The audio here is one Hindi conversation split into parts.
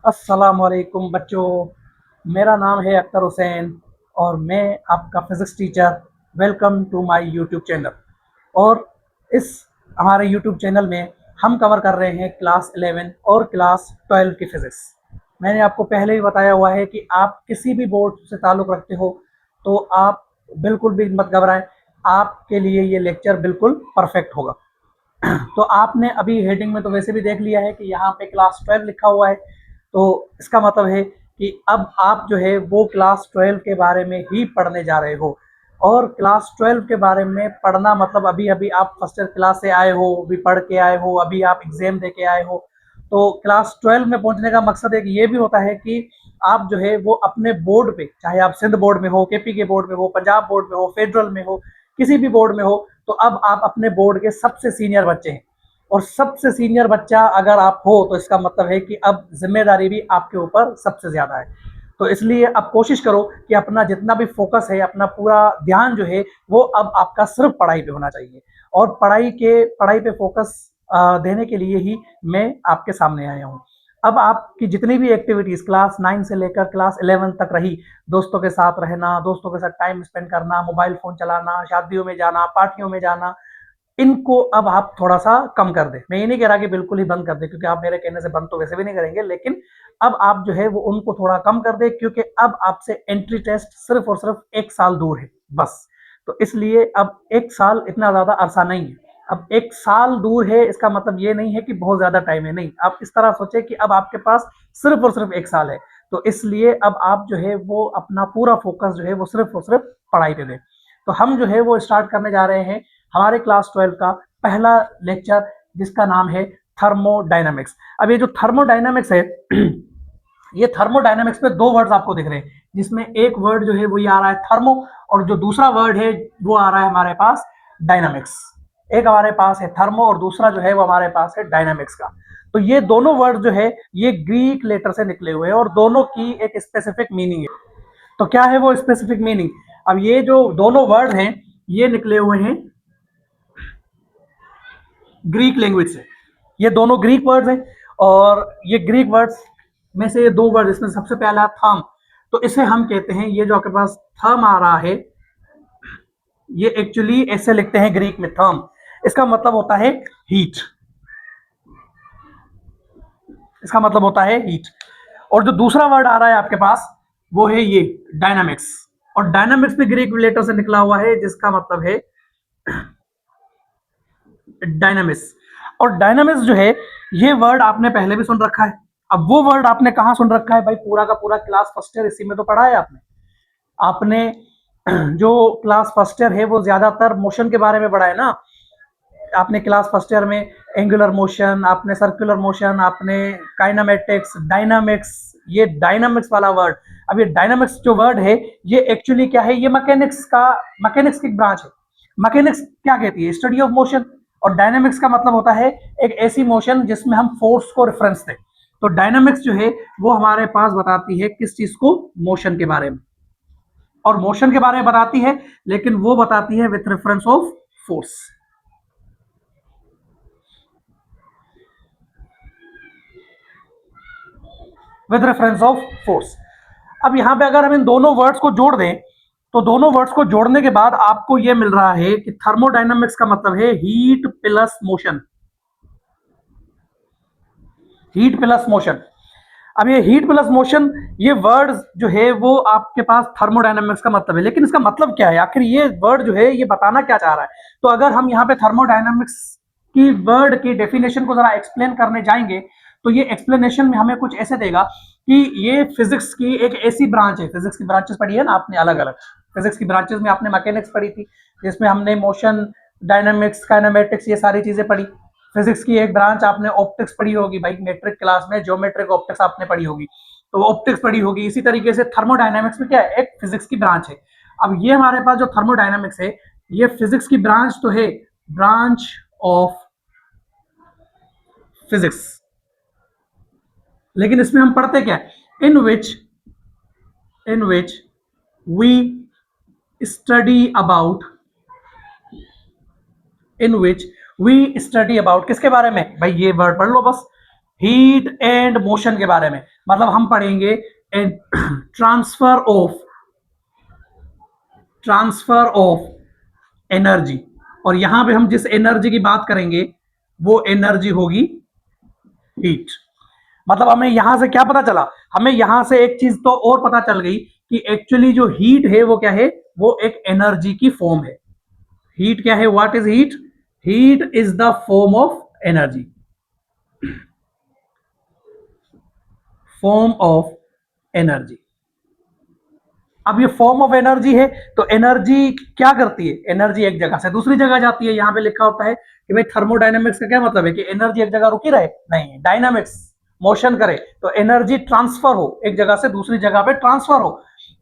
अस्सलाम वालेकुम बच्चों। मेरा नाम है अख्तर हुसैन और मैं आपका physics teacher. Welcome to my YouTube channel. और इस हमारे यूट्यूब चैनल में हम कवर कर रहे हैं क्लास 11 और क्लास 12 की फ़िज़िक्स। मैंने आपको पहले ही बताया हुआ है कि आप किसी भी बोर्ड से ताल्लुक़ रखते हो तो आप बिल्कुल भी मत घबराएं, आपके लिए ये लेक्चर बिल्कुल परफेक्ट होगा। तो आपने अभी हेडिंग में तो वैसे भी देख लिया है कि यहाँ पे क्लास 12 लिखा हुआ है, तो इसका मतलब है कि अब आप जो है वो क्लास 12 के बारे में ही पढ़ने जा रहे हो। और क्लास 12 के बारे में पढ़ना मतलब अभी अभी आप फर्स्ट ईयर क्लास से आए हो, अभी पढ़ के आए हो, अभी आप एग्जाम दे के आए हो। तो क्लास 12 में पहुंचने का मकसद एक ये भी होता है कि आप जो है वो अपने बोर्ड पे, चाहे आप सिंध बोर्ड में हो, केपी के बोर्ड में हो, पंजाब बोर्ड में हो, फेडरल में हो, किसी भी बोर्ड में हो, तो अब आप अपने बोर्ड के सबसे सीनियर बच्चे हैं। और सबसे सीनियर बच्चा अगर आप हो तो इसका मतलब है कि अब जिम्मेदारी भी आपके ऊपर सबसे ज़्यादा है। तो इसलिए अब कोशिश करो कि अपना जितना भी फोकस है, अपना पूरा ध्यान जो है वो अब आपका सिर्फ पढ़ाई पे होना चाहिए। और पढ़ाई पे फोकस देने के लिए ही मैं आपके सामने आया हूँ। अब आपकी जितनी भी एक्टिविटीज़ क्लास 9 से लेकर क्लास 11 तक रही, दोस्तों के साथ रहना, दोस्तों के साथ टाइम स्पेंड करना, मोबाइल फ़ोन चलाना, शादियों में जाना, पार्टियों में जाना, इनको अब आप थोड़ा-सा कम कर दें। मैं ये नहीं कह रहा कि बिल्कुल ही बंद कर दें, क्योंकि आप मेरे कहने से बंद तो वैसे भी नहीं करेंगे, लेकिन अब आप जो है वो उनको थोड़ा कम कर दें, क्योंकि अब आपसे एंट्री टेस्ट सिर्फ़ और सिर्फ़ 1 साल दूर है, बस। तो इसलिए अब 1 साल इतना ज़्यादा अरसा नहीं है। अब 1 साल दूर है इसका मतलब ये नहीं है कि बहुत ज़्यादा टाइम है, नहीं। आप इस तरह सोचें कि अब आपके पास सिर्फ़ और सिर्फ़ 1 साल है। तो इसलिए अब आप जो है वो अपना पूरा फ़ोकस जो है वो सिर्फ़ और सिर्फ़ पढ़ाई पे दें। तो हम जो है वो स्टार्ट करने जा रहे हैं हमारे क्लास 12 का पहला लेक्चर, जिसका नाम है थर्मोडायनामिक्स। अब ये जो थर्मोडायनामिक्स है ये थर्मोडायनामिक्स में दो वर्ड्स आपको दिख रहे हैं, जिसमें एक वर्ड जो है वो ये आ रहा है थर्मो, और जो दूसरा वर्ड है वो आ रहा है हमारे पास डायनामिक्स। एक हमारे पास है थर्मो और दूसरा जो है वो हमारे पास है डायनामिक्स का। तो ये दोनों वर्ड जो है ये ग्रीक लेटर से निकले हुए हैं और दोनों की एक स्पेसिफिक मीनिंग है। तो क्या है वो स्पेसिफिक मीनिंग? अब ये जो दोनों वर्ड हैं ये निकले हुए हैं ग्रीक लैंग्वेज से। ये दोनों ग्रीक वर्ड्स हैं और ये ग्रीक वर्ड्स में से ये दो वर्ड, इसमें सबसे पहला थर्म, तो इसे हम कहते हैं, ये जो आपके पास थर्म आ रहा है ये एक्चुअली ऐसे लिखते हैं ग्रीक में थर्म, इसका मतलब होता है हीट। इसका मतलब होता है हीट। और जो दूसरा वर्ड आ रहा है आपके पास वो है ये डायनामिक्स, और डायनामिक्स भी ग्रीक लेटर से निकला हुआ है जिसका मतलब है डायनामिक्स। और डायनामिक्स जो है ये वर्ड आपने पहले भी सुन रखा है। अब वो वर्ड आपने कहाँ सुन रखा है भाई? पूरा का पूरा क्लास फर्स्ट ईयर इसी में तो पढ़ा है आपने। आपने जो क्लास फर्स्ट ईयर है वो ज्यादातर मोशन के बारे में पढ़ा है ना। आपने क्लास फर्स्ट ईयर में एंगुलर मोशन, आपने सर्कुलर मोशन, आपने काइनामेटिक्स, डायनामिक्स, ये डायनामिक्स वाला वर्ड। अब ये डायनामिक्स जो वर्ड है ये एक्चुअली क्या है? ये मैकेनिक्स की ब्रांच है। मैकेनिक्स क्या कहती है? Study of motion. और डायनामिक्स का मतलब होता है एक ऐसी मोशन जिसमें हम फोर्स को रेफरेंस दें। तो डायनामिक्स जो है वो हमारे पास बताती है किस चीज को? मोशन के बारे में। और मोशन के बारे में बताती है, लेकिन वो बताती है with reference of force. With reference of force. अब यहां पे अगर हम इन दोनों वर्ड्स को जोड़ दें तो दोनों वर्ड्स को जोड़ने के बाद आपको यह मिल रहा है कि थर्मोडायनामिक्स का मतलब है heat plus motion. Heat plus motion. अब ये हीट प्लस मोशन, ये वर्ड जो है वो आपके पास थर्मोडायनामिक्स का मतलब है, लेकिन इसका मतलब क्या है आखिर? ये वर्ड जो है ये बताना क्या चाह रहा है? तो अगर हम यहाँ पे थर्मोडायनामिक्स की वर्ड की डेफिनेशन को जरा एक्सप्लेन करने जाएंगे तो ये एक्सप्लेनेशन में हमें कुछ ऐसे देगा कि ये फिजिक्स की एक ऐसी ब्रांच है। फिजिक्स की ब्रांचेस पढ़ी है ना आपने अलग अलग। फिजिक्स की ब्रांचेस में आपने मैकेनिक्स पढ़ी थी, जिसमें हमने मोशन, डायनामिक्स, काइनेमेटिक्स ये सारी चीजें पढ़ी। फिजिक्स की एक ब्रांच आपने ऑप्टिक्स पढ़ी होगी भाई, मैट्रिक क्लास में ज्योमेट्रिक ऑप्टिक्स आपने पढ़ी होगी, तो ऑप्टिक्स पढ़ी होगी। इसी तरीके से थर्मोडायनामिक्स में क्या है? एक फिजिक्स की ब्रांच है। अब ये हमारे पास जो थर्मोडायनामिक्स है ये फिजिक्स की ब्रांच तो है, ब्रांच ऑफ फिजिक्स, लेकिन इसमें हम पढ़ते क्या है? In which we study about, in which we study about किसके बारे में भाई? ये वर्ड पढ़ लो बस। हीट एंड मोशन के बारे में, मतलब हम पढ़ेंगे ट्रांसफर ऑफ एनर्जी। और यहां पे हम जिस एनर्जी की बात करेंगे वो एनर्जी होगी हीट। मतलब हमें यहां से क्या पता चला, हमें यहां से एक चीज तो और पता चल गई कि एक्चुअली जो हीट है वो क्या है, वो एक एनर्जी की फॉर्म है। हीट क्या है, what is heat? Heat is the form of energy, form of energy. अब ये फॉर्म ऑफ एनर्जी है, तो एनर्जी क्या करती है, एनर्जी एक जगह से दूसरी जगह जाती है। यहां पे लिखा होता है कि भाई थर्मोडायनेमिक्स का क्या मतलब है कि एनर्जी एक जगह रुकी रहे, नहीं, डायनामिक्स मोशन करे तो एनर्जी ट्रांसफर हो, एक जगह से दूसरी जगह पे ट्रांसफर हो।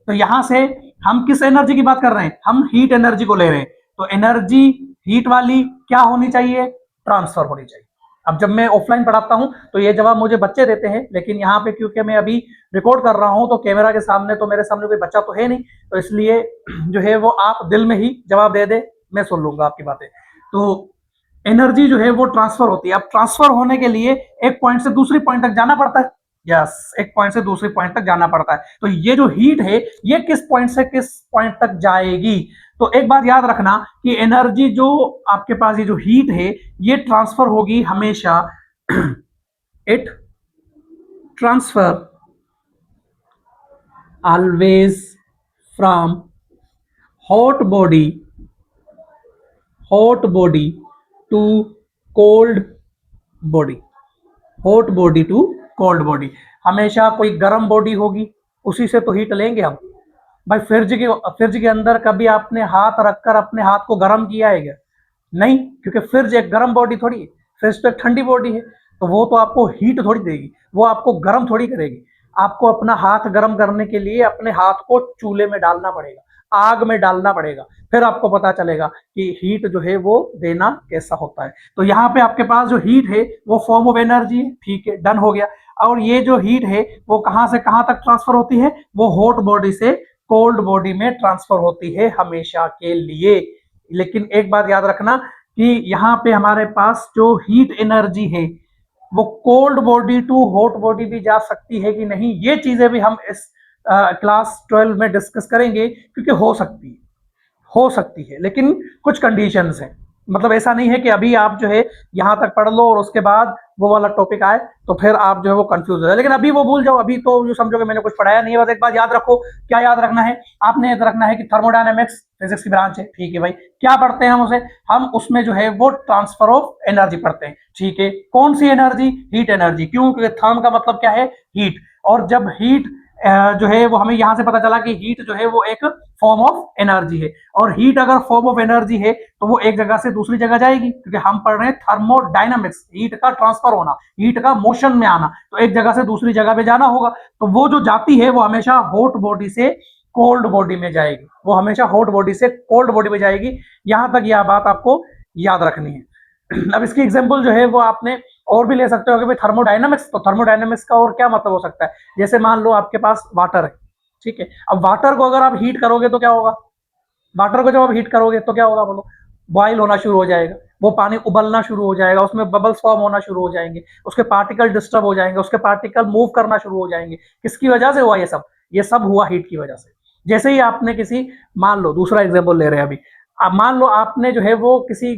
तो यहां से हम किस एनर्जी की बात कर रहे हैं, हम हीट एनर्जी को ले रहे हैं। तो एनर्जी हीट वाली क्या होनी चाहिए, ट्रांसफर होनी चाहिए। अब जब मैं ऑफलाइन पढ़ाता हूं तो ये जवाब मुझे बच्चे देते हैं, लेकिन यहाँ पे क्योंकि मैं अभी रिकॉर्ड कर रहा हूं तो कैमरा के सामने तो मेरे सामने कोई बच्चा तो है नहीं, तो इसलिए जो है वो आप दिल में ही जवाब दे दे, मैं सुन लूंगा आपकी बातें। तो एनर्जी जो है वो ट्रांसफर होती है। अब ट्रांसफर होने के लिए एक पॉइंट से दूसरी पॉइंट तक जाना पड़ता है। यस, एक पॉइंट से दूसरे पॉइंट तक जाना पड़ता है। तो ये जो हीट है ये किस पॉइंट से किस पॉइंट तक जाएगी, तो एक बात याद रखना कि एनर्जी जो आपके पास ये जो हीट है ये ट्रांसफर होगी हमेशा it transfer always from hot body to cold body, hot body to cold body. हमेशा कोई गर्म बॉडी होगी उसी से तो हीट लेंगे हम। भाई फ्रिज के अंदर कभी आपने हाथ रखकर अपने हाथ को गर्म किया है क्या? नहीं, क्योंकि फ्रिज एक गर्म बॉडी थोड़ी है, फ्रिज तो एक ठंडी बॉडी है। तो वो तो आपको हीट थोड़ी देगी, वो आपको गर्म थोड़ी करेगी। आपको अपना हाथ गर्म करने के लिए अपने हाथ को चूल्हे में डालना पड़ेगा, आग में डालना पड़ेगा, फिर आपको पता चलेगा कि हीट जो है वो देना कैसा होता है। तो यहाँ पे आपके पास जो हीट है वो फॉर्म ऑफ एनर्जी है, ठीक है, डन हो गया। और ये जो हीट है वो कहां से कहां तक ट्रांसफर होती है, वो हॉट बॉडी से कोल्ड बॉडी में ट्रांसफर होती है हमेशा के लिए। लेकिन एक बात याद रखना कि यहाँ पे हमारे पास जो हीट एनर्जी है वो cold body to hot body भी जा सकती है कि नहीं, ये चीजें भी हम इस क्लास 12 में डिस्कस करेंगे, क्योंकि हो सकती है लेकिन कुछ कंडीशंस हैं। मतलब ऐसा नहीं है कि अभी आप जो है यहां तक पढ़ लो और उसके बाद वो वाला टॉपिक आए तो फिर आप जो है वो कंफ्यूज हो जाए, लेकिन अभी वो भूल जाओ, अभी तो जो समझो कि मैंने कुछ पढ़ाया नहीं है। बस एक बात याद रखो, क्या याद रखना है, आपने याद रखना है कि थर्मोडायनेमिक्स फिजिक्स की ब्रांच है, ठीक है भाई। क्या पढ़ते हैं हम उसे, हम उसमें जो है वो ट्रांसफर ऑफ एनर्जी पढ़ते हैं, ठीक है। कौन सी एनर्जी, हीट एनर्जी। क्यों, क्योंकि थर्म का मतलब क्या है, हीट। और जब हीट जो है वो हमें यहां से पता चला कि हीट जो है वो एक फॉर्म ऑफ एनर्जी है, और हीट अगर फॉर्म ऑफ एनर्जी है तो वो एक जगह से दूसरी जगह जाएगी, क्योंकि हम पढ़ रहे हैं थर्मोडायनामिक्स, हीट का ट्रांसफर होना, हीट का मोशन में आना, तो एक जगह से दूसरी जगह पे जाना होगा। तो वो जो जाती है वो हमेशा हॉट बॉडी से कोल्ड बॉडी में जाएगी, वो हमेशा हॉट बॉडी से कोल्ड बॉडी में जाएगी। यहां तक यह बात आपको याद रखनी है। अब इसकी एग्जांपल जो है वो आपने और भी ले सकते हो कि भाई थर्मोडायनामिक्स, तो थर्मोडायनामिक्स का और क्या मतलब हो सकता है। जैसे मान लो आपके पास वाटर है, ठीक है। अब वाटर को अगर आप हीट करोगे तो क्या होगा, वाटर को जब आप हीट करोगे तो क्या होगा बोलो, बॉयल होना शुरू हो जाएगा, वो पानी उबलना शुरू हो जाएगा, उसमें बबल्स फॉर्म होना शुरू हो जाएंगे, उसके पार्टिकल डिस्टर्ब हो जाएंगे, उसके पार्टिकल मूव करना शुरू हो जाएंगे। किसकी वजह से हुआ ये सब हुआ हीट की वजह से। जैसे ही आपने किसी, मान लो दूसरा एग्जाम्पल ले रहे हैं अभी, अब मान लो आपने जो है वो किसी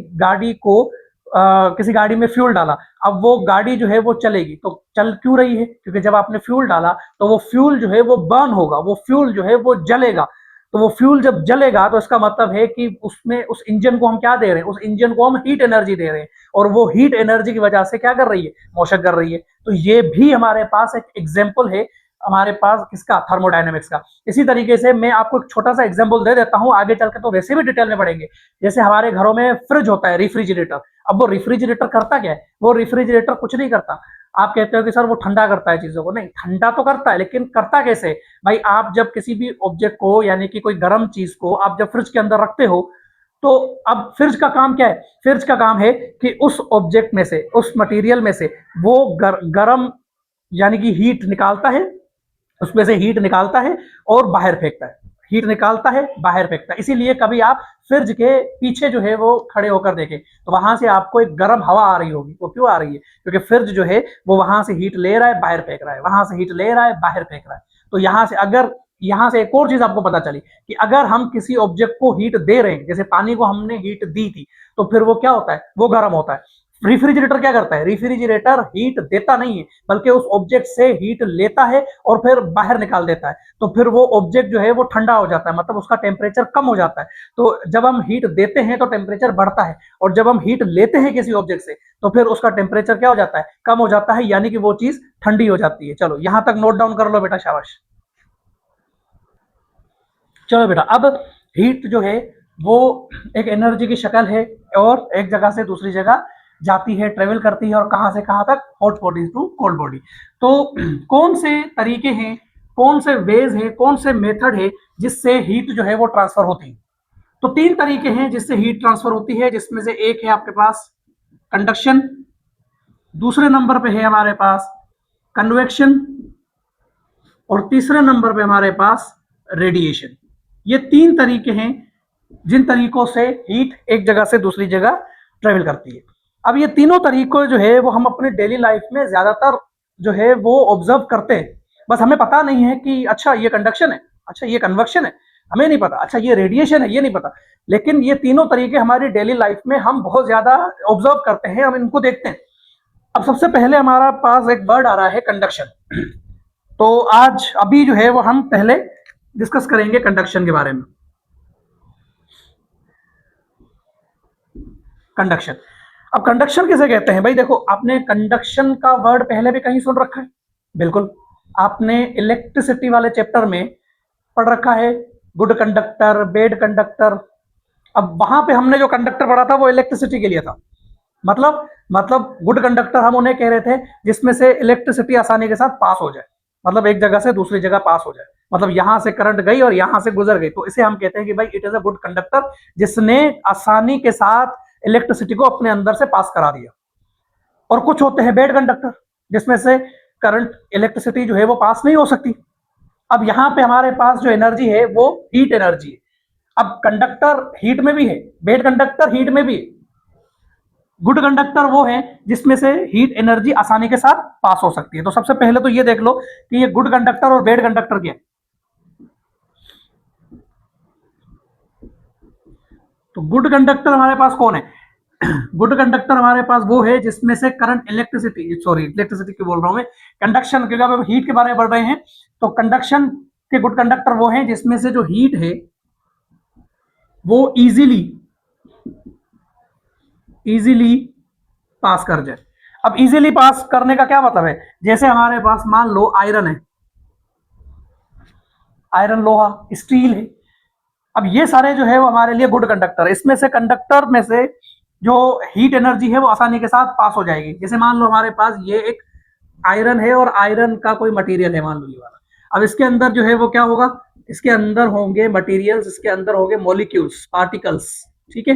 गाड़ी में फ्यूल डाला। अब वो गाड़ी जो है वो चलेगी, तो चल क्यों रही है, क्योंकि जब आपने फ्यूल डाला तो वो फ्यूल जो है वो बर्न होगा, वो फ्यूल जो है वो जलेगा। तो वो फ्यूल जब जलेगा तो इसका मतलब है कि उसमें उस इंजन को हम क्या दे रहे हैं, उस इंजन को हम हीट एनर्जी दे रहे हैं, और वो हीट एनर्जी की वजह से क्या कर रही है, मोशन कर रही है। तो ये भी हमारे पास एक एग्जाम्पल है हमारे पास किसका, थर्मोडायनेमिक्स का। इसी तरीके से मैं आपको एक छोटा सा एग्जांपल दे देता हूं, आगे चल के तो वैसे भी डिटेल में पढ़ेंगे। जैसे हमारे घरों में फ्रिज होता है, रेफ्रिजरेटर। अब वो रेफ्रिजरेटर करता क्या है, वो रेफ्रिजरेटर कुछ नहीं करता। आप कहते हो कि सर वो ठंडा करता है चीजों को, नहीं, ठंडा तो करता है, लेकिन करता कैसे भाई, आप जब किसी भी ऑब्जेक्ट को यानी कि कोई गर्म चीज को आप जब फ्रिज के अंदर रखते हो, तो अब फ्रिज का काम क्या है, फ्रिज का काम है कि उस ऑब्जेक्ट में से, उस मटेरियल में से वो गर्म यानी कि हीट निकालता है, उसमें से हीट निकालता है और बाहर फेंकता है। हीट निकालता है, बाहर फेंकता है। इसीलिए कभी आप फ्रिज के पीछे जो है वो खड़े होकर देखें तो वहां से आपको एक गर्म हवा आ रही होगी। वो क्यों आ रही है? क्योंकि फ्रिज जो है वो वहां से हीट ले रहा है, बाहर फेंक रहा है, वहां से हीट ले रहा है, बाहर फेंक रहा है। तो यहाँ से एक और चीज आपको पता चली कि अगर हम किसी ऑब्जेक्ट को हीट दे रहे हैं, जैसे पानी को हमने हीट दी थी, तो फिर वो क्या होता है? वो गर्म होता है। रेफ्रिजरेटर क्या करता है? रेफ्रिजरेटर हीट देता नहीं है, बल्कि उस ऑब्जेक्ट से हीट लेता है और फिर बाहर निकाल देता है। तो फिर वो ऑब्जेक्ट जो है वो ठंडा हो जाता है, मतलब उसका टेम्परेचर कम हो जाता है। तो जब हम हीट देते हैं तो टेम्परेचर बढ़ता है, और जब हम हीट लेते हैं किसी ऑब्जेक्ट से तो फिर उसका टेम्परेचर क्या हो जाता है? कम हो जाता है, यानी कि वो चीज ठंडी हो जाती है। चलो यहां तक नोट डाउन कर लो बेटा, शाबाश। चलो बेटा, अब हीट जो है वो एक एनर्जी की शक्ल है और एक जगह से दूसरी जगह जाती है, ट्रेवल करती है, और कहां से कहां तक? Hot body to cold body. तो कौन से तरीके हैं, कौन से वेज हैं, कौन से मेथड है जिससे हीट जो है वो ट्रांसफर होती है? तो तीन तरीके हैं जिससे हीट ट्रांसफर होती है, जिसमें से एक है आपके पास कंडक्शन, दूसरे नंबर पे है हमारे पास कन्वेक्शन, और तीसरे नंबर पे हमारे पास रेडिएशन। ये तीन तरीके हैं जिन तरीकों से हीट एक जगह से दूसरी जगह ट्रेवल करती है। अब ये तीनों तरीकों जो है वो हम अपने डेली लाइफ में ज्यादातर जो है वो ऑब्जर्व करते हैं, बस हमें पता नहीं है कि अच्छा ये कंडक्शन है, अच्छा ये कन्वेक्शन है, हमें नहीं पता, अच्छा ये रेडिएशन है, ये नहीं पता। लेकिन ये तीनों तरीके हमारी डेली लाइफ में हम बहुत ज्यादा ऑब्जर्व करते हैं, हम इनको देखते हैं। अब सबसे पहले हमारा पास एक वर्ड आ रहा है कंडक्शन। तो आज अभी जो है वो हम पहले डिस्कस करेंगे कंडक्शन के बारे में। कंडक्शन, अब कंडक्शन किसे कहते हैं भाई? देखो, आपने कंडक्शन का वर्ड पहले भी कहीं सुन रखा है, बिल्कुल। आपने इलेक्ट्रिसिटी वाले चैप्टर में पढ़ रखा है, गुड कंडक्टर, बैड कंडक्टर। अब वहां पे हमने जो कंडक्टर पढ़ा था वो इलेक्ट्रिसिटी के लिए था। मतलब गुड कंडक्टर हम उन्हें कह रहे थे जिसमें से इलेक्ट्रिसिटी आसानी के साथ पास हो जाए, मतलब एक जगह से दूसरी जगह पास हो जाए, मतलब यहां से करंट गई और यहां से गुजर गई, तो इसे हम कहते हैं कि भाई it is a good conductor, जिसने आसानी के साथ इलेक्ट्रिसिटी को अपने अंदर से पास करा दिया। और कुछ होते हैं बैड कंडक्टर, जिसमें से करंट, इलेक्ट्रिसिटी जो है वो पास नहीं हो सकती। अब यहाँ पे हमारे पास जो एनर्जी है वो हीट एनर्जी है। अब कंडक्टर हीट में भी है, बैड कंडक्टर हीट में भी है। गुड कंडक्टर वो है जिसमें से हीट एनर्जी आसानी के साथ पास हो सकती है। तो सबसे पहले तो ये देख लो कि ये गुड कंडक्टर और बैड कंडक्टर क्या है। तो गुड कंडक्टर हमारे पास कौन है? गुड कंडक्टर हमारे पास वो है जिसमें से करंट, इलेक्ट्रिसिटी क्यों बोल रहा हूं मैं, कंडक्शन, क्योंकि अब हीट के बारे में पढ़ रहे हैं। तो कंडक्शन के गुड कंडक्टर वो है जिसमें से जो हीट है वो इजीली पास कर जाए। अब इजीली पास करने का क्या मतलब है? जैसे हमारे पास मान लो आयरन है, आयरन लोहा, स्टील है। अब ये सारे जो है वो हमारे लिए गुड कंडक्टर है। इसमें से कंडक्टर में से जो हीट एनर्जी है वो आसानी के साथ पास हो जाएगी। जैसे मान लो हमारे पास ये एक आयरन है और आयरन का कोई मटेरियल है, मान लो ये वाला। अब इसके अंदर जो है वो क्या होगा? इसके अंदर होंगे मटेरियल्स, इसके अंदर होंगे मॉलिक्यूल्स, पार्टिकल्स, ठीक है।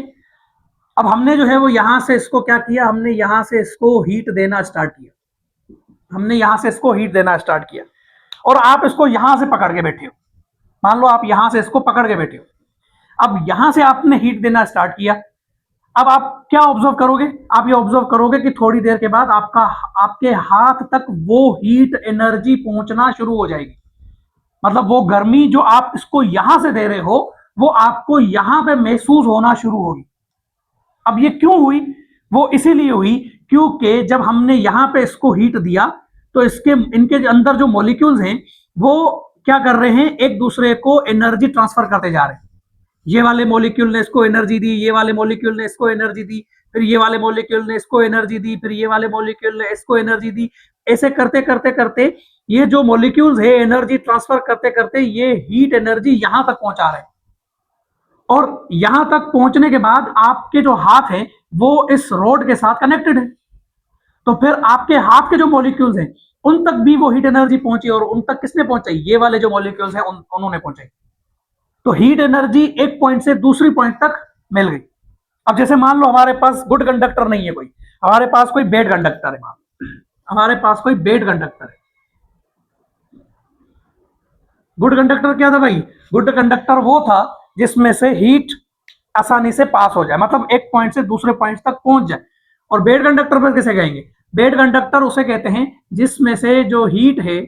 अब हमने जो है वो यहां से इसको क्या किया? हमने यहां से इसको हीट देना स्टार्ट किया, हमने यहां से इसको हीट देना स्टार्ट किया, और आप इसको यहां से पकड़ के बैठे हो। मान लो आप यहां से इसको पकड़ के बैठे हो। अब यहां से आपने हीट देना स्टार्ट किया। अब आप क्या ऑब्जर्व करोगे? आप ये ऑब्जर्व करोगे कि थोड़ी देर के बाद आपके हाथ तक वो हीट एनर्जी पहुंचना शुरू हो जाएगी। मतलब वो गर्मी जो आप इसको यहां से दे रहे हो वो आपको यहां पे महसूस होना शुरू होगी। अब ये क्यों हुई? वो इसीलिए हुई क्योंकि जब हमने यहां पे इसको हीट दिया तो इनके अंदर जो मॉलिक्यूल्स हैं वो क्या कर रहे हैं? एक दूसरे को एनर्जी ट्रांसफर करते जा रहे हैं। ये वाले मॉलिक्यूल ने इसको एनर्जी दी, ये वाले मॉलिक्यूल ने इसको एनर्जी दी, फिर ये वाले मॉलिक्यूल ने इसको एनर्जी दी, फिर ये वाले मॉलिक्यूल ने इसको एनर्जी दी। ऐसे करते करते करते ये जो मॉलिक्यूल्स है एनर्जी ट्रांसफर करते करते ये हीट एनर्जी यहां तक पहुंचा रहे हैं। और यहां तक पहुंचने के बाद आपके जो हाथ हैं वो इस रोड के साथ कनेक्टेड है। तो फिर आपके हाथ के जो मॉलिक्यूल्स हैं उन तक भी वो हीट एनर्जी पहुंची, और उन तक किसने पहुंचाई? ये वाले जो मॉलिक्यूल्स हैं उन्होंने पहुंचाई। तो हीट एनर्जी एक पॉइंट से दूसरी पॉइंट तक मिल गई। अब जैसे मान लो हमारे पास गुड कंडक्टर नहीं है कोई, हमारे पास कोई बैड कंडक्टर है, हमारे पास कोई बैड कंडक्टर है। गुड कंडक्टर क्या था भाई? गुड कंडक्टर वो था जिसमें से हीट आसानी से पास हो जाए, मतलब एक पॉइंट से दूसरे पॉइंट तक पहुंच जाए। और बेड कंडक्टर पर किसे कहेंगे? बेड कंडक्टर उसे कहते हैं जिसमें से जो हीट है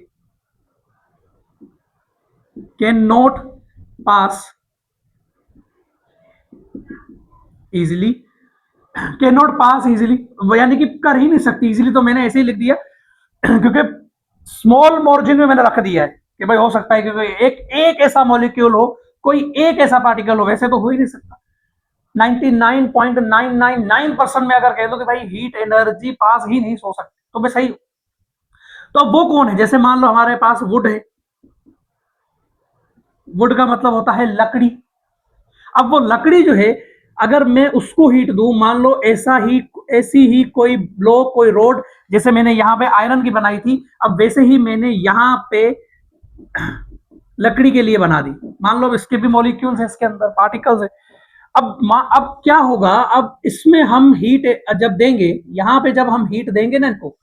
can not pass easily, can not pass easily, यानी कि कर ही नहीं सकती इजिली, तो मैंने ऐसे ही लिख दिया क्योंकि स्मॉल मार्जिन में मैंने रख दिया है कि भाई हो सकता है कि कोई एक एक ऐसा मॉलिक्यूल हो, कोई एक ऐसा पार्टिकल हो, वैसे तो हो ही नहीं सकता। 99.999% में अगर कह दो कि भाई हीट एनर्जी पास ही नहीं हो सकती तो मैं सही हूं। तो अब वो कौन है? जैसे मान लो हमारे पास वुड है, वुड का मतलब होता है लकड़ी। अब वो लकड़ी जो है अगर मैं उसको हीट दूं, मान लो ऐसी ही कोई ब्लॉक, कोई रोड, जैसे मैंने यहां पे आयरन की बनाई थी, अब वैसे ही मैंने यहां पे लकड़ी के लिए बना दी। मान लो इसके भी मॉलिक्यूल्स है, इसके अंदर पार्टिकल्स है। अब क्या होगा? अब इसमें हम हीट जब देंगे, यहां पे जब हम हीट देंगे ना इनको,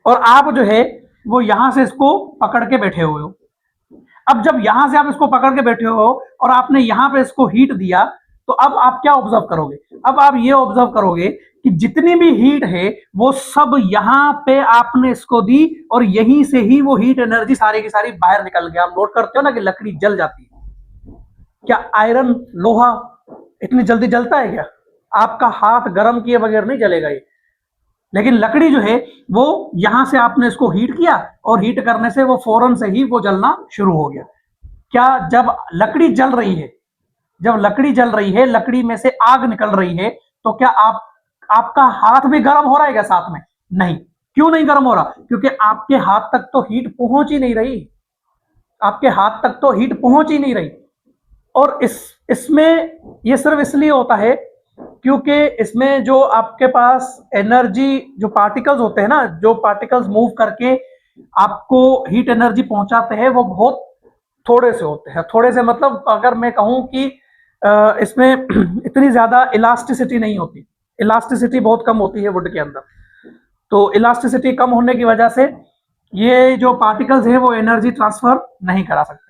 और आप जो है वो यहां से इसको पकड़ के बैठे हुए हो, अब जब यहां से आप इसको पकड़ के बैठे हो और आपने यहां पे इसको हीट दिया, तो अब आप क्या ऑब्जर्व करोगे? अब आप ये ऑब्जर्व करोगे कि जितनी भी हीट है वो सब यहां पे आपने इसको दी, और यहीं से ही वो हीट एनर्जी सारी की सारी बाहर निकल गया। आप नोट करते हो ना कि लकड़ी जल जाती है। क्या आयरन, लोहा इतनी जल्दी जलता है क्या? आपका हाथ गर्म किए बगैर नहीं जलेगा ये। लेकिन लकड़ी जो है वो यहां से आपने इसको हीट किया, और हीट करने से वो फौरन से ही वो जलना शुरू हो गया। क्या जब लकड़ी जल रही है, जब लकड़ी जल रही है, लकड़ी में से आग निकल रही है, तो क्या आपका हाथ भी गर्म हो रहा है क्या साथ में? नहीं। क्यों नहीं गर्म हो रहा? क्योंकि आपके हाथ तक तो हीट पहुंच ही नहीं रही, आपके हाथ तक तो हीट पहुंच ही नहीं रही। और इसमें ये सिर्फ इसलिए होता है क्योंकि इसमें जो आपके पास एनर्जी, जो पार्टिकल्स होते हैं ना, जो पार्टिकल्स मूव करके आपको हीट एनर्जी पहुंचाते हैं, वो बहुत थोड़े से होते हैं। थोड़े से मतलब अगर मैं कहूं कि इसमें इतनी ज्यादा इलास्टिसिटी नहीं होती, इलास्टिसिटी बहुत कम होती है वुड के अंदर। तो इलास्टिसिटी कम होने की वजह से ये जो पार्टिकल्स है वो एनर्जी ट्रांसफर नहीं करा सकते।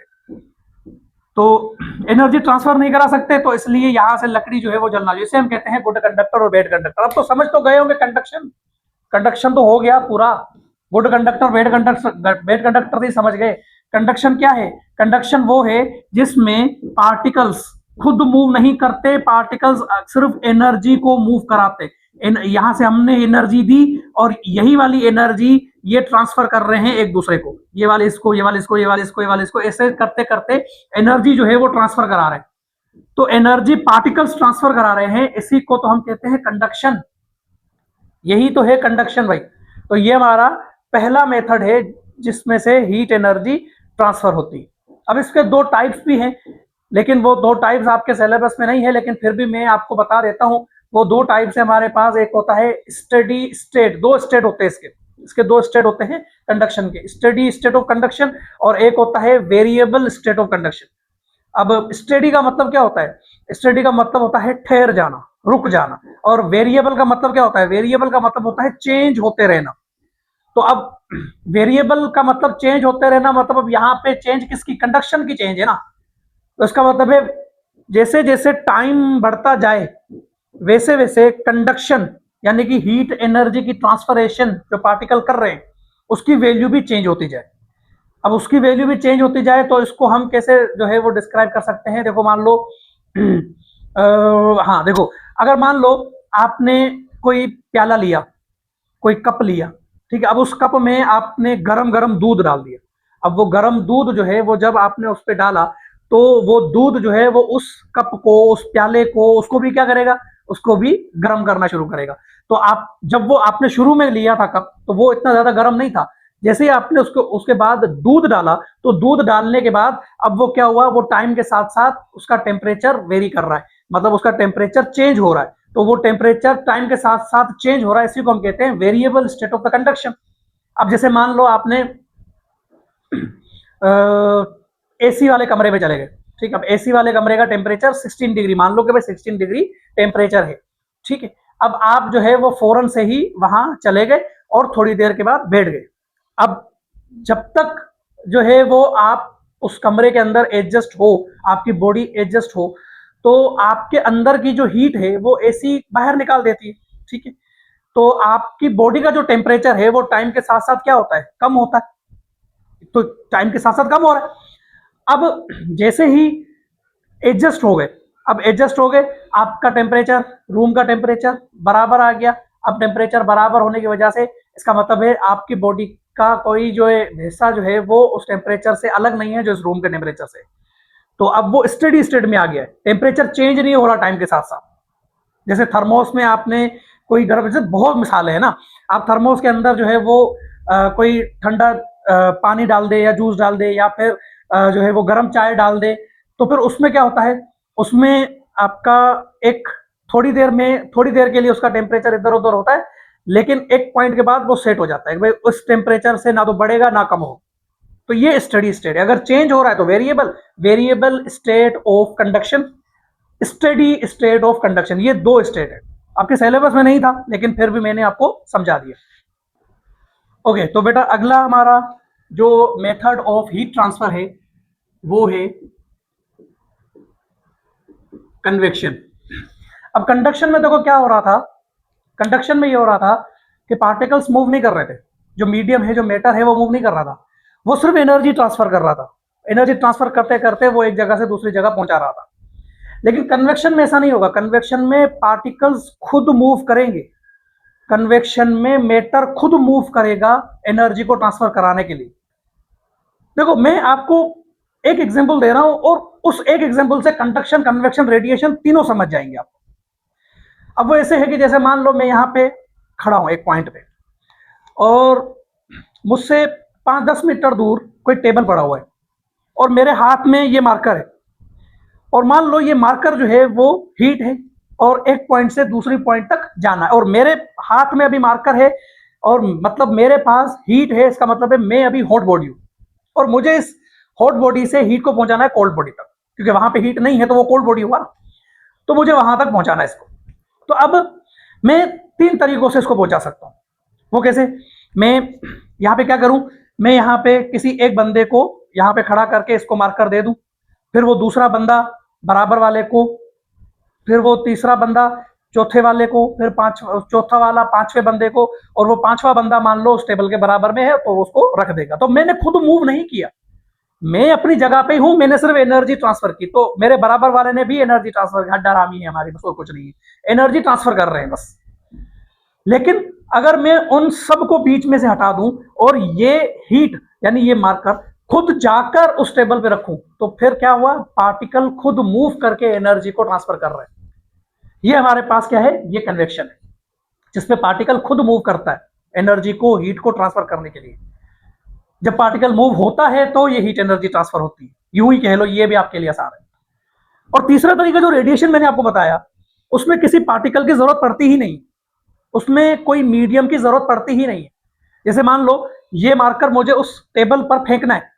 तो एनर्जी ट्रांसफर नहीं करा सकते, तो इसलिए यहां से लकड़ी जो है वो जलना, जिसे हम कहते हैं गुड कंडक्टर और बैड कंडक्टर। अब तो समझ तो गए होंगे, कंडक्शन कंडक्शन तो हो गया पूरा। गुड कंडक्टर, बैड कंडक्टर ही समझ गए। कंडक्शन क्या है? कंडक्शन वो है जिसमें पार्टिकल्स खुद मूव नहीं करते, पार्टिकल्स सिर्फ एनर्जी को मूव कराते। यहां से हमने एनर्जी दी, और यही वाली एनर्जी ये ट्रांसफर कर रहे हैं एक दूसरे को, ये वाले इसको, ये वाले इसको, ये वाले इसको, ये वाले इसको, ऐसे करते करते एनर्जी जो है वो ट्रांसफर करा रहे हैं। तो एनर्जी पार्टिकल्स ट्रांसफर करा रहे हैं, इसी को तो हम कहते हैं कंडक्शन। यही तो है कंडक्शन भाई। तो ये हमारा पहला मेथड है जिसमें से हीट एनर्जी ट्रांसफर होती है। अब इसके दो टाइप्स भी हैं, लेकिन वो दो टाइप्स आपके सिलेबस में नहीं है, लेकिन फिर भी मैं आपको बता देता हूं। वो दो टाइप्स है हमारे पास। एक होता है स्टेडी स्टेट, दो स्टेट होते हैं इसके, इसके दो स्टेट होते हैं कंडक्शन के, स्टेडी स्टेट ऑफ कंडक्शन, और एक होता है वेरिएबल स्टेट ऑफ कंडक्शन। अब स्टेडी का मतलब क्या होता है? स्टेडी का मतलब होता है ठहर जाना, रुक जाना। और वेरिएबल का मतलब क्या होता है? वेरिएबल का मतलब होता है चेंज होते रहना। तो अब वेरिएबल का मतलब चेंज होते रहना, मतलब अब यहाँ पे चेंज किसकी? कंडक्शन की चेंज है ना। तो इसका मतलब है जैसे जैसे टाइम बढ़ता जाए वैसे वैसे कंडक्शन, यानी कि हीट एनर्जी की ट्रांसफरेशन जो पार्टिकल कर रहे हैं उसकी वैल्यू भी चेंज होती जाए। अब उसकी वैल्यू भी चेंज होती जाए तो इसको हम कैसे जो है वो डिस्क्राइब कर सकते हैं? देखो मान लो हाँ देखो, अगर मान लो आपने कोई प्याला लिया, कोई कप लिया, ठीक है। अब उस कप में आपने गरम गरम दूध डाल दिया। अब वो गरम दूध जो है वो जब आपने उस पर डाला, तो वो दूध जो है वो उस कप को, उस प्याले को, उसको भी क्या करेगा? उसको भी गर्म करना शुरू करेगा। तो आप जब वो आपने शुरू में लिया था कप, तो वो इतना ज्यादा गर्म नहीं था। जैसे ही आपने उसको उसके बाद दूध डाला, तो दूध डालने के बाद अब वो क्या हुआ? वो टाइम के साथ साथ उसका टेम्परेचर वेरी कर रहा है, मतलब उसका टेम्परेचर चेंज हो रहा है। तो वो टेम्परेचर टाइम के साथ साथ चेंज हो रहा है, इसी को हम कहते हैं variable state of the conduction. अब जैसे मान लो आपने एसी वाले कमरे में चले गए, ठीक है। अब एसी वाले कमरे का टेम्परेचर 16 डिग्री, मान लो कि भाई 16 डिग्री टेम्परेचर है, ठीक है। अब आप जो है वो फौरन से ही वहां चले गए और थोड़ी देर के बाद बैठ गए। अब जब तक जो है वो आप उस कमरे के अंदर एडजस्ट हो, आपकी बॉडी एडजस्ट हो, तो आपके अंदर की जो हीट है वो एसी बाहर निकाल देती है, ठीक है। तो आपकी बॉडी का जो टेम्परेचर है वो टाइम के साथ साथ क्या होता है, कम होता है। तो टाइम के साथ साथ कम हो रहा है। अब जैसे ही एडजस्ट हो गए, अब एडजस्ट हो गए, आपका टेम्परेचर, रूम का टेम्परेचर बराबर आ गया। अब टेम्परेचर बराबर होने की वजह से इसका मतलब है आपकी बॉडी का कोई जो है हिस्सा जो है वो उस टेम्परेचर से अलग नहीं है जो इस रूम के टेम्परेचर से। तो अब वो स्टेडी स्टेट में आ गया है, टेम्परेचर चेंज नहीं हो रहा टाइम के साथ साथ। जैसे थर्मोस में आपने कोई गर्म, जैसे बहुत मिसालें हैं ना, आप थर्मोस के अंदर जो है वो कोई ठंडा पानी डाल दे या जूस डाल दे या फिर जो है वो गर्म चाय डाल दे, तो फिर उसमें क्या होता है, उसमें आपका एक थोड़ी देर के लिए उसका टेम्परेचर इधर उधर होता है, लेकिन एक पॉइंट के बाद वो सेट हो जाता है, भाई उस टेम्परेचर से ना तो बढ़ेगा ना कम हो। तो ये स्टडी स्टेट है। अगर चेंज हो रहा है तो variable state of conduction, steady state of conduction, ये दो स्टेट है। आपके सिलेबस में नहीं था लेकिन फिर भी मैंने आपको समझा दिया। ओके, तो बेटा अगला हमारा जो मेथड ऑफ हीट ट्रांसफर है वो है कन्वेक्शन। अब कंडक्शन में देखो क्या हो रहा था, कंडक्शन में ये हो रहा था कि पार्टिकल्स मूव नहीं कर रहे थे, जो मीडियम है, जो मैटर है, वो मूव नहीं कर रहा था, वो सिर्फ एनर्जी ट्रांसफर कर रहा था। एनर्जी ट्रांसफर करते करते वो एक जगह से दूसरी जगह पहुंचा रहा था। लेकिन कन्वेक्शन में ऐसा नहीं होगा। कन्वेक्शन में पार्टिकल्स खुद मूव करेंगे, कन्वेक्शन में मैटर खुद मूव करेगा एनर्जी को ट्रांसफर कराने के लिए। देखो मैं आपको एक एग्जांपल दे रहा हूं और उस एक एग्जांपल से कंडक्शन, कन्वेक्शन, रेडिएशन तीनों समझ जाएंगे आप। अब वो ऐसे है कि जैसे मान लो मैं यहां पे खड़ा हूं एक पॉइंट पे और मुझसे 5-10 मीटर दूर कोई टेबल पड़ा हुआ है और मेरे हाथ में ये मार्कर है, और मान लो ये मार्कर जो है वो हीट है और एक पॉइंट से दूसरी पॉइंट तक जाना है, और मेरे हाथ में अभी मार्कर है और मतलब मेरे पास हीट है, इसका मतलब है मैं अभी हॉट बॉडी हूं और मुझे इस हॉट बॉडी से हीट को पहुंचाना है कोल्ड बॉडी तक, क्योंकि वहां पे हीट नहीं है तो वो कोल्ड बॉडी हुआ, तो मुझे वहां तक पहुंचाना है इसको। तो अब मैं 3 तरीकों से इसको पहुंचा सकता हूं। वो कैसे? मैं यहां पे क्या करूं, मैं यहां पे किसी एक बंदे को यहां पे खड़ा करके इसको मार्कर दे दूं, फिर वो दूसरा बंदा बराबर वाले को, फिर वो तीसरा बंदा चौथे वाले को, फिर चौथा वाला पांचवें बंदे को, और वो पांचवा बंदा मान लो उस टेबल के बराबर में है तो उसको रख देगा। तो मैंने खुद मूव नहीं किया, मैं अपनी जगह पे हूं, मैंने सिर्फ एनर्जी ट्रांसफर की। तो मेरे बराबर वाले ने भी एनर्जी ट्रांसफर की, हड्डा रामी है हमारी, बस और कुछ नहीं है, एनर्जी ट्रांसफर कर रहे हैं बस। लेकिन अगर मैं उन सबको बीच में से हटा दूं और ये हीट यानी ये मार्कर खुद जाकर उस टेबल पे रखूं, तो फिर क्या हुआ, पार्टिकल खुद मूव करके एनर्जी को ट्रांसफर कर रहे हैं। ये हमारे पास क्या है, ये कन्वेक्शन है, जिसमें पार्टिकल खुद मूव करता है एनर्जी को, हीट को ट्रांसफर करने के लिए। जब पार्टिकल मूव होता है तो ये हीट एनर्जी ट्रांसफर होती है, यूं ही कह लो, ये भी आपके लिए आसान है। और तीसरा तरीका जो रेडिएशन मैंने आपको बताया, उसमें किसी पार्टिकल की जरूरत पड़ती ही नहीं, उसमें कोई मीडियम की जरूरत पड़ती ही नहीं है। जैसे मान लो ये मार्कर मुझे उस टेबल पर फेंकना है,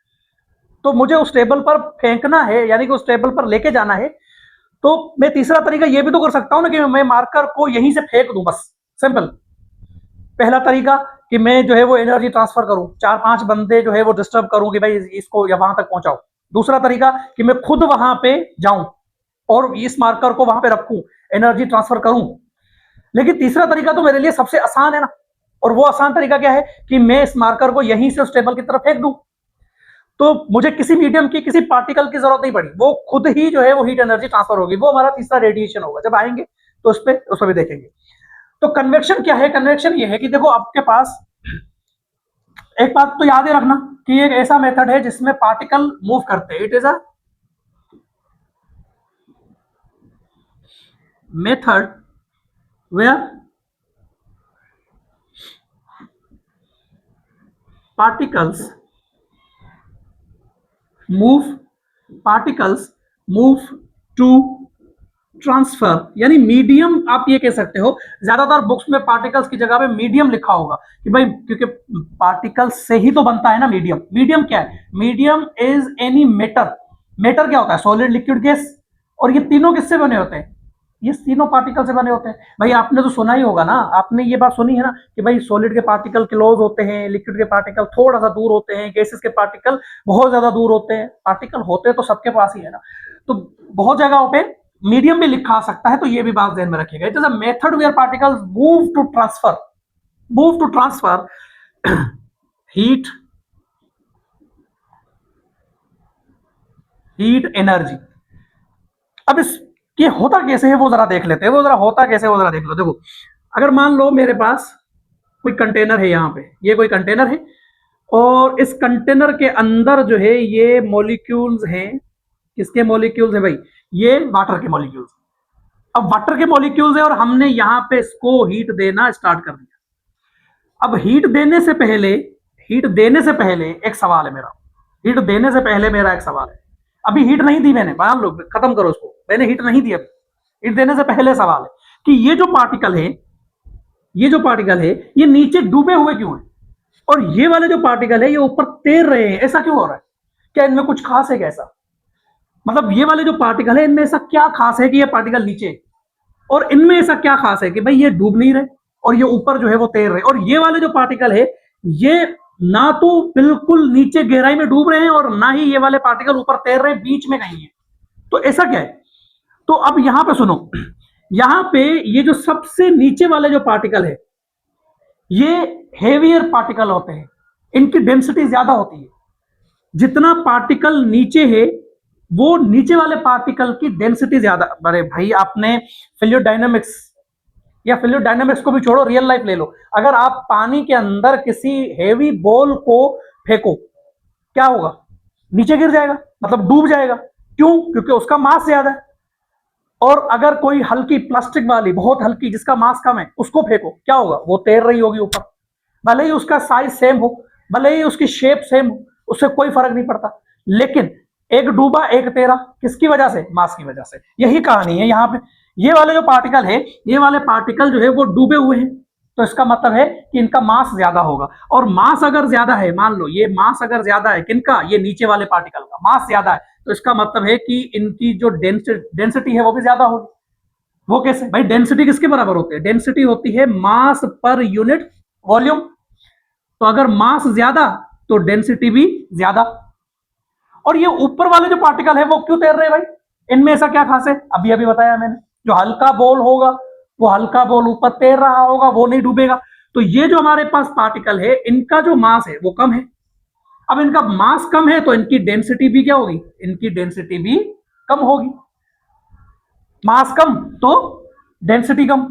तो मुझे उस टेबल पर फेंकना है यानी कि उस टेबल पर लेके जाना है, तो मैं तीसरा तरीका ये भी तो कर सकता हूं ना कि मैं मार्कर को यहीं से फेंक दूं, बस सिंपल। पहला तरीका कि मैं जो है वो एनर्जी ट्रांसफर करूं, 4-5 बंदे जो है वो डिस्टर्ब करूं कि भाई इसको या वहां तक पहुंचाओ। दूसरा तरीका कि मैं खुद वहां पे जाऊं और इस मार्कर को वहां पे रखूं, एनर्जी ट्रांसफर करूं। लेकिन तीसरा तरीका तो मेरे लिए सबसे आसान है ना, और वो आसान तरीका क्या है कि मैं इस मार्कर को यहीं से उस टेबल की तरफ फेंक दूं, तो मुझे किसी मीडियम की, किसी पार्टिकल की जरूरत नहीं पड़ी, वो खुद ही जो है वो हीट एनर्जी ट्रांसफर होगी। वो हमारा तीसरा रेडिएशन होगा, जब आएंगे तो उस पर भी देखेंगे। तो कन्वेक्शन क्या है? कन्वेक्शन ये है कि देखो आपके पास एक बात तो याद ही रखना कि एक ऐसा मेथड है जिसमें पार्टिकल मूव करते हैं। It is a method where particles move to transfer, यानी मीडियम आप ये कह सकते हो। ज्यादातर बुक्स में पार्टिकल्स की जगह पे मीडियम लिखा होगा कि भाई क्योंकि पार्टिकल्स से ही तो बनता है ना मीडियम। मीडियम क्या है? Medium is any matter. Matter क्या होता है? Solid, liquid, gas. और ये तीनों किससे बने होते हैं? ये तीनों पार्टिकल से बने होते हैं। भाई आपने तो सुना ही होगा ना, आपने ये बात सुनी है ना कि भाई सॉलिड के पार्टिकल क्लोज होते हैं, लिक्विड के पार्टिकल थोड़ा सा दूर होते हैं, गैसेस के पार्टिकल बहुत ज्यादा दूर होते हैं। पार्टिकल होते तो सबके पास ही है ना, तो बहुत जगहों पे मीडियम भी लिखा आ सकता है, तो ये भी बात ध्यान में रखिएगा। It is a method where particles move to transfer heat energy. अब इस ये होता कैसे है वो जरा देख लेते हैं, वो जरा होता कैसे वो जरा देख लो। देखो, अगर मान लो मेरे पास कोई कंटेनर है, यहाँ पे ये कोई कंटेनर है, और इस कंटेनर के अंदर जो है ये मॉलिक्यूल्स हैं। किसके मॉलिक्यूल्स है भाई? ये वाटर के मॉलिक्यूल्स। अब वाटर के मॉलिक्यूल्स है और हमने यहाँ पे इसको हीट देना स्टार्ट कर दिया। अब हीट देने से पहले एक सवाल है मेरा। हीट देने से पहले मेरा एक सवाल है। अभी हीट नहीं दी मैंने, मान लो, खत्म करो उसको, मैंने हीट नहीं दी। अभी हीट देने से पहले सवाल है कि ये जो पार्टिकल है ये नीचे डूबे हुए क्यों है, और ये वाले जो पार्टिकल है ये ऊपर तैर रहे हैं, ऐसा क्यों हो रहा है? क्या इनमें कुछ खास है कैसा? मतलब ये वाले जो पार्टिकल है इनमें ऐसा क्या खास है कि ये पार्टिकल नीचे, और इनमें ऐसा क्या खास है कि भाई ये डूब नहीं रहे और ये ऊपर जो है वो तैर रहे? और ये वाले जो पार्टिकल है ये ना तो बिल्कुल नीचे गहराई में डूब रहे हैं और ना ही ये वाले पार्टिकल ऊपर तैर रहे हैं, बीच में कहीं है। तो ऐसा क्या है? तो अब यहां पे सुनो, यहां पे ये जो सबसे नीचे वाले जो पार्टिकल है ये हेवियर पार्टिकल होते हैं, इनकी डेंसिटी ज्यादा होती है। जितना पार्टिकल नीचे है वो नीचे वाले पार्टिकल की डेंसिटी ज्यादा। अरे भाई आपने फ्लूइड डायनामिक्स, या फ्लूइड डायनामिक्स को भी छोड़ो, रियल लाइफ ले लो। अगर आप पानी के अंदर किसी हेवी बॉल को फेंको, क्या होगा? नीचे गिर जाएगा, मतलब डूब जाएगा। क्यों? क्योंकि उसका मास ज्यादा है। और अगर कोई हल्की प्लास्टिक वाली, बहुत हल्की, जिसका मास कम है, उसको फेंको, क्या होगा? वो तैर रही होगी ऊपर, भले ही उसका साइज सेम हो, भले ही उसकी शेप सेम हो, उससे कोई फर्क नहीं पड़ता। लेकिन एक डूबा एक तैरा, किसकी वजह से? मास की वजह से। यही कहानी है यहाँ पे। ये वाले जो पार्टिकल है, ये वाले पार्टिकल जो है वो डूबे हुए हैं, तो इसका मतलब है कि इनका मास ज्यादा होगा। और मास अगर ज्यादा है, मान लो ये मास अगर ज्यादा है, किनका? ये नीचे वाले पार्टिकल का मास ज्यादा है, तो इसका मतलब है कि इनकी जो डेंसिटी है वो भी ज्यादा होगी। वो कैसे भाई? डेंसिटी किसके बराबर होती है? डेंसिटी होती है मास पर यूनिट वॉल्यूम। तो अगर मास ज्यादा तो डेंसिटी भी ज्यादा। और ये ऊपर वाले जो पार्टिकल है वो क्यों तैर रहे हैं भाई? इनमें ऐसा क्या खास है? अभी अभी बताया मैंने, जो हल्का बॉल होगा वो हल्का बॉल ऊपर तैर रहा होगा, वो नहीं डूबेगा। तो ये जो हमारे पास पार्टिकल है इनका जो मास है वो कम है। अब इनका मास कम है तो इनकी डेंसिटी भी क्या होगी? इनकी डेंसिटी भी कम होगी। मास कम तो डेंसिटी कम।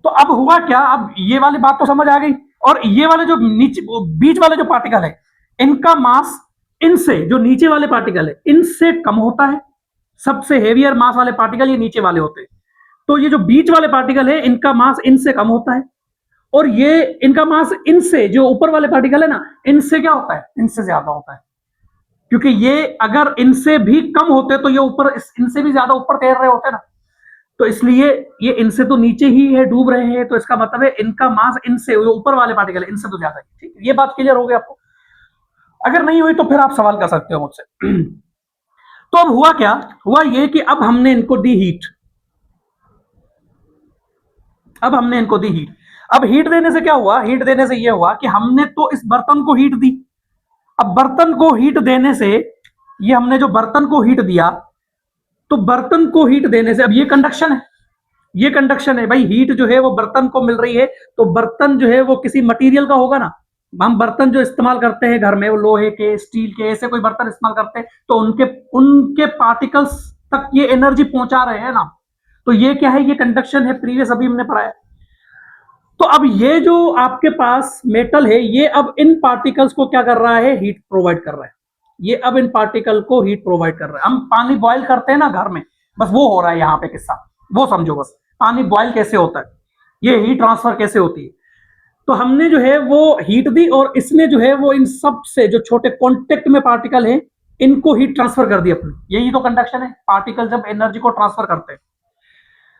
तो अब हुआ क्या? अब ये वाली बात तो समझ आ गई। और ये वाले जो नीचे बीच वाले जो पार्टिकल है इनका मास इनसे, जो नीचे वाले पार्टिकल है इनसे कम होता है। सबसे हेवियर मास वाले पार्टिकल ये नीचे वाले होते हैं। तो ये जो बीच वाले पार्टिकल है इनका मास इनसे कम होता है, और ये इनका मास इनसे, जो ऊपर वाले पार्टिकल है ना, इनसे क्या होता है? इनसे ज्यादा होता है। क्योंकि ये अगर इनसे भी कम होते तो ये ऊपर, इनसे भी ज्यादा ऊपर तैर रहे होते ना। तो इसलिए ये इनसे तो नीचे ही है, डूब रहे हैं, तो इसका मतलब है इनका मास इनसे, जो ऊपर वाले पार्टिकल है इनसे तो ज्यादा है। ठीक है, ये बात क्लियर हो गई आपको? अगर नहीं हुई तो फिर आप सवाल कर सकते हो मुझसे। तो अब हुआ क्या? हुआ ये कि अब हमने इनको दी हीट। अब हीट देने से क्या हुआ? हीट देने से यह हुआ कि हमने तो इस बर्तन को हीट दी। अब बर्तन को हीट देने से, ये हमने जो बर्तन को हीट दिया, तो बर्तन को हीट देने से, अब ये कंडक्शन है, ये कंडक्शन है भाई। हीट जो है वो बर्तन को मिल रही है, तो बर्तन जो है वो किसी मटेरियल का होगा ना। हम बर्तन जो इस्तेमाल करते हैं घर में, वो लोहे के, स्टील के, ऐसे कोई बर्तन इस्तेमाल करते हैं, तो उनके उनके पार्टिकल्स तक ये एनर्जी पहुंचा रहे हैं ना। तो ये क्या है? ये कंडक्शन है, प्रीवियस अभी हमने पढ़ाया। तो अब ये जो आपके पास मेटल है ये अब इन पार्टिकल्स को क्या कर रहा है? हीट प्रोवाइड कर रहा है। ये अब इन पार्टिकल को हीट प्रोवाइड कर रहा है। हम पानी बॉयल करते हैं ना घर में, बस वो हो रहा है यहाँ पे किस्सा, वो समझो बस। पानी बॉयल कैसे होता है, ये हीट ट्रांसफर कैसे होती है। तो हमने जो है वो हीट दी, और इसने जो है वो इन सब से जो छोटे कॉन्टेक्ट में पार्टिकल है इनको हीट ट्रांसफर कर दी अपनी। यही तो कंडक्शन है, पार्टिकल जब एनर्जी को ट्रांसफर करते हैं।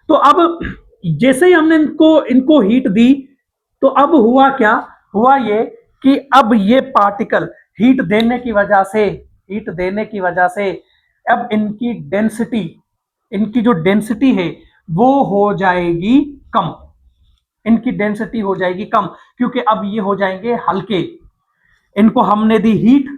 तो अब जैसे ही हमने इनको इनको हीट दी, तो अब हुआ क्या? हुआ ये कि अब ये पार्टिकल हीट देने की वजह से, अब इनकी डेंसिटी, इनकी जो डेंसिटी है वो हो जाएगी कम, इनकी डेंसिटी हो जाएगी कम, क्योंकि अब ये हो जाएंगे हल्के। इनको हमने दी हीट,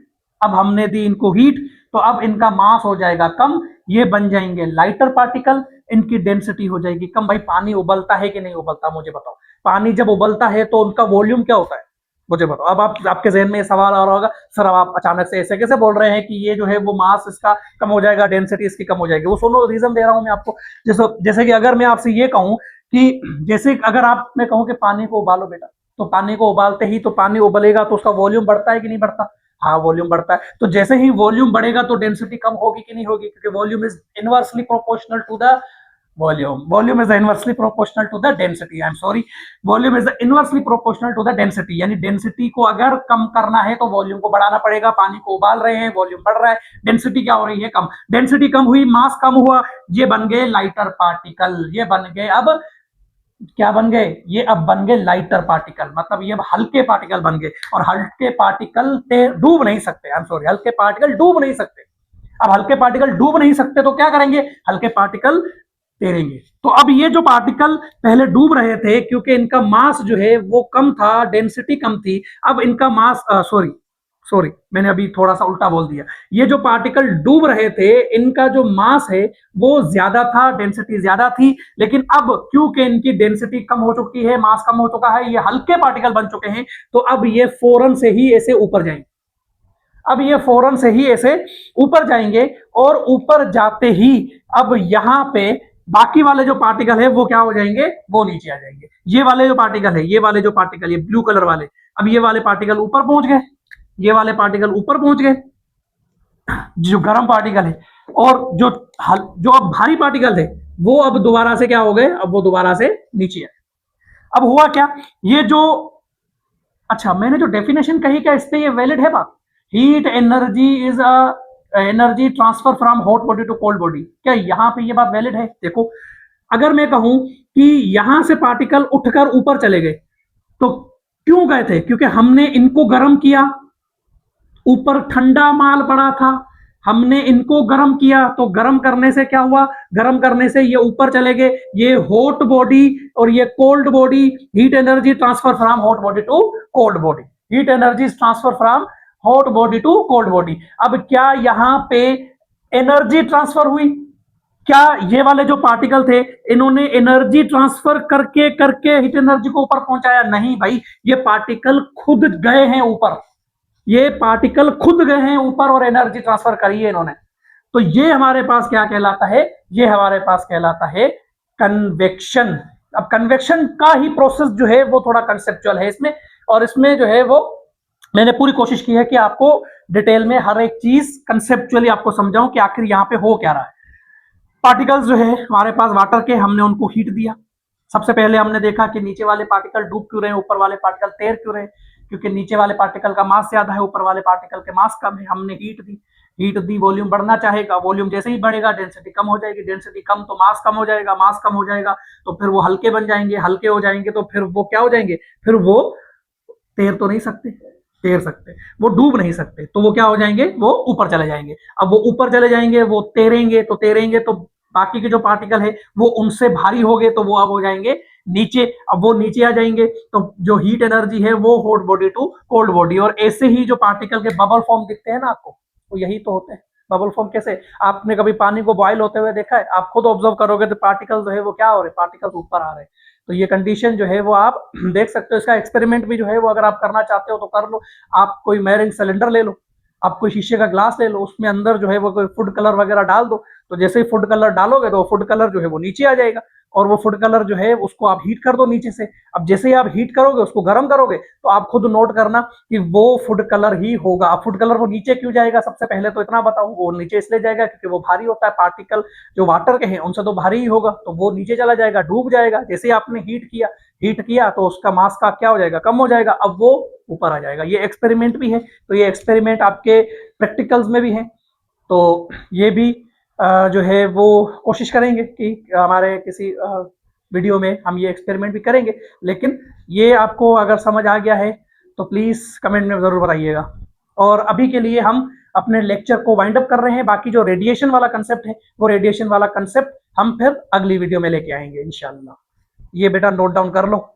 अब हमने दी इनको हीट, तो अब इनका मास हो जाएगा कम, ये बन जाएंगे लाइटर पार्टिकल, इनकी डेंसिटी हो जाएगी कम। भाई पानी उबलता है कि नहीं उबलता, मुझे बताओ। पानी जब उबलता है तो उनका वॉल्यूम क्या होता है, मुझे बताओ। अब आप आपके जहन में ये सवाल आ रहा होगा, सर अब आप अचानक से ऐसे कैसे बोल रहे हैं कि ये जो है वो मास इसका कम हो जाएगा, डेंसिटी इसकी कम हो जाएगी। वो सुनो, रीजन दे रहा हूं मैं आपको। जैसे जैसे कि अगर मैं आपसे ये कहूं कि जैसे अगर आप मैं कहूं कि पानी को उबालो बेटा, तो पानी को उबालते ही तो पानी उबलेगा तो उसका वॉल्यूम बढ़ता है कि नहीं बढ़ता? हाँ, वॉल्यूम बढ़ता है। तो जैसे ही वॉल्यूम बढ़ेगा तो डेंसिटी कम होगी कि नहीं होगी, क्योंकि volume is inversely proportional to the volume is inversely proportional to the density, I am sorry, volume is inversely proportional to the density. यानी डेंसिटी को अगर कम करना है तो वॉल्यूम को बढ़ाना पड़ेगा। पानी को उबाल रहे हैं, वॉल्यूम बढ़ रहा है, डेंसिटी क्या हो रही है, कम। डेंसिटी कम हुई, मास कम हुआ, ये बन गए लाइटर पार्टिकल। ये बन गए, अब क्या बन गए, ये अब बन गए लाइटर पार्टिकल, मतलब ये अब हल्के पार्टिकल बन गए। और हल्के पार्टिकल डूब नहीं सकते, आई एम सॉरी, हल्के पार्टिकल डूब नहीं सकते। अब हल्के पार्टिकल डूब नहीं सकते तो क्या करेंगे, हल्के पार्टिकल तैरेंगे। तो अब ये जो पार्टिकल पहले डूब रहे थे, क्योंकि इनका मास जो है वो कम था, डेंसिटी कम थी, अब इनका मास सॉरी सॉरी मैंने अभी थोड़ा सा उल्टा बोल दिया। ये जो पार्टिकल डूब रहे थे, इनका जो मास है वो ज्यादा था, डेंसिटी ज्यादा थी। लेकिन अब क्योंकि इनकी डेंसिटी कम हो चुकी है, मास कम हो चुका है, ये हल्के पार्टिकल बन चुके हैं, तो अब ये फौरन से ही ऐसे ऊपर जाएंगे। अब ये फौरन से ही ऐसे ऊपर जाएंगे, और ऊपर जाते ही अब यहां पे बाकी वाले जो पार्टिकल है वो क्या हो जाएंगे, वो नीचे आ जाएंगे। ये वाले जो पार्टिकल है, ये वाले जो पार्टिकल, ये ब्लू कलर वाले, अब ये वाले पार्टिकल ऊपर पहुंच गए, ये वाले पार्टिकल ऊपर पहुंच गए, जो गर्म पार्टिकल है। और जो अब भारी पार्टिकल थे वो अब दोबारा से क्या हो गए, अब वो दोबारा से नीचे आए। अब हुआ क्या, ये जो, अच्छा मैंने जो डेफिनेशन कही, क्या इस पे ये वैलिड है बात? Heat energy is a energy transfer from hot body to cold body, क्या यहां पे ये बात वैलिड है? देखो, अगर मैं कहूं कि यहां से पार्टिकल उठकर ऊपर चले गए, तो क्यों गए थे, क्योंकि हमने इनको गर्म किया, ऊपर ठंडा माल पड़ा था, हमने इनको गर्म किया, तो गर्म करने से क्या हुआ, गर्म करने से ये ऊपर चले गए, ये हॉट बॉडी और ये cold body. Heat energy transfer from hot body to cold body, heat energy transfer from hot body to cold body. अब क्या यहां पे एनर्जी ट्रांसफर हुई? क्या ये वाले जो पार्टिकल थे, इन्होंने एनर्जी ट्रांसफर करके करके हीट एनर्जी को ऊपर पहुंचाया? नहीं भाई, ये पार्टिकल खुद गए हैं ऊपर, ये पार्टिकल खुद गए हैं ऊपर और एनर्जी ट्रांसफर करी है इन्होंने। तो ये हमारे पास क्या कहलाता है, ये हमारे पास कहलाता है कन्वेक्शन। अब कन्वेक्शन का ही प्रोसेस जो है वो थोड़ा कंसेप्चुअल है इसमें, और इसमें जो है वो मैंने पूरी कोशिश की है कि आपको डिटेल में हर एक चीज कंसेप्चुअली आपको समझाऊं कि आखिर यहां पे हो क्या रहा है। पार्टिकल्स जो है हमारे पास वाटर के, हमने उनको हीट दिया। सबसे पहले हमने देखा कि नीचे वाले पार्टिकल डूब क्यों रहे हैं, ऊपर वाले पार्टिकल तैर क्यों रहे हैं, क्योंकि नीचे वाले पार्टिकल का मास ज्यादा है, ऊपर वाले पार्टिकल के मास कम है। हमने हीट दी, वॉल्यूम बढ़ना चाहेगा, वॉल्यूम जैसे ही बढ़ेगा डेंसिटी कम हो जाएगी, डेंसिटी कम तो मास कम हो जाएगा, मास कम हो जाएगा तो फिर वो हल्के बन जाएंगे, हल्के हो जाएंगे तो फिर वो क्या हो जाएंगे, फिर वो तैर तो नहीं सकते, तैर सकते, वो डूब नहीं सकते, तो वो क्या हो जाएंगे, वो ऊपर चले जाएंगे। अब वो ऊपर चले जाएंगे, वो तैरेंगे तो बाकी के जो पार्टिकल है वो उनसे भारी हो गए, तो वो अब हो जाएंगे नीचे। अब वो नीचे आ जाएंगे तो जो हीट एनर्जी है वो hot body to cold body. और ऐसे ही जो पार्टिकल के बबल फॉर्म दिखते हैं ना आपको, तो यही तो होते हैं बबल फॉर्म। कैसे, आपने कभी पानी को बॉयल होते हुए देखा है? आप खुद ऑब्जर्व करोगे तो पार्टिकल जो है वो क्या हो रहे हैं, पार्टिकल्स ऊपर आ रहे हैं। तो ये कंडीशन जो है वो आप देख सकते हो। इसका एक्सपेरिमेंट भी जो है वो अगर आप करना चाहते हो तो कर लो। आप कोई मैरिंग सिलेंडर ले लो, आप कोई शीशे का ग्लास ले लो, उसमें अंदर जो है वो कोई फूड कलर वगैरह डाल दो, तो जैसे ही फूड कलर डालोगे तो फूड कलर जो है वो नीचे आ जाएगा, और वो फूड कलर जो है उसको आप हीट कर दो नीचे से। अब जैसे ही आप हीट करोगे, उसको गर्म करोगे, तो आप खुद नोट करना कि वो फूड कलर ही होगा। अब फूड कलर वो नीचे क्यों जाएगा, सबसे पहले तो इतना बताऊं, वो नीचे इसलिए जाएगा क्योंकि वो भारी होता है, पार्टिकल जो वाटर के हैं उनसे तो भारी ही होगा, तो वो नीचे चला जाएगा, डूब जाएगा। जैसे ही आपने हीट किया तो उसका मास का क्या हो जाएगा, कम हो जाएगा, अब वो ऊपर आ जाएगा। ये एक्सपेरिमेंट भी है, तो ये एक्सपेरिमेंट आपके प्रैक्टिकल्स में भी है, तो ये भी जो है वो कोशिश करेंगे कि हमारे किसी वीडियो में हम ये एक्सपेरिमेंट भी करेंगे। लेकिन ये आपको अगर समझ आ गया है तो प्लीज़ कमेंट में ज़रूर बताइएगा। और अभी के लिए हम अपने लेक्चर को वाइंड अप कर रहे हैं। बाकी जो रेडिएशन वाला कंसेप्ट है, वो रेडिएशन वाला कंसेप्ट हम फिर अगली वीडियो में लेके आएंगे इंशाल्लाह। ये बेटा नोट डाउन कर लो।